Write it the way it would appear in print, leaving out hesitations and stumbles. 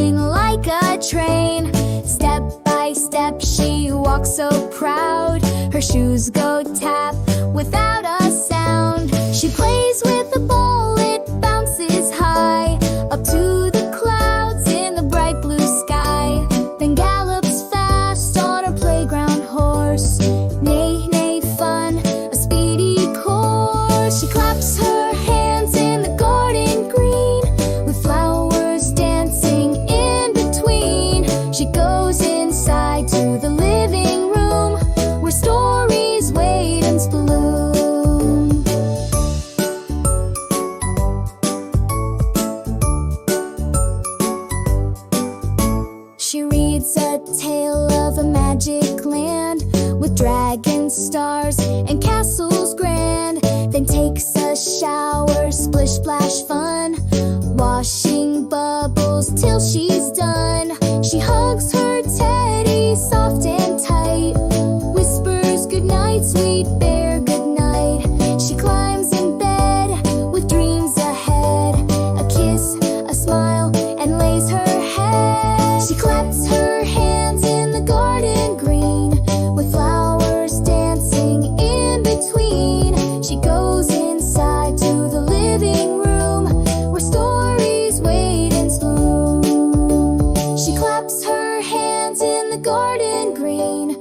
moving like a train. Step by step she walks so proud. Her shoes go tap without a sound. She plays with the ball, it bounces high up to the clouds in the bright blue sky. Then gallops fast on her playground horse. Neigh, neigh, fun, a speedy course. She claps her hands in the garden green with flowers dancing in between. She goes inside to the living room where stories wait and bloom. She reads a tale of a magic land with dragons, stars, and castles grand. Then takes a shower, splish splash fun, washing bubbles till she's done. She hugs her teddy soft and tight, whispers goodnight, sweet bear, goodnight. She climbs in bed with dreams ahead, a kiss, a smile, and lays her head. She claps her hands in the garden green with flowers dancing in between. She goes inside to the living room where stories wait and bloom. She claps her hands in the garden green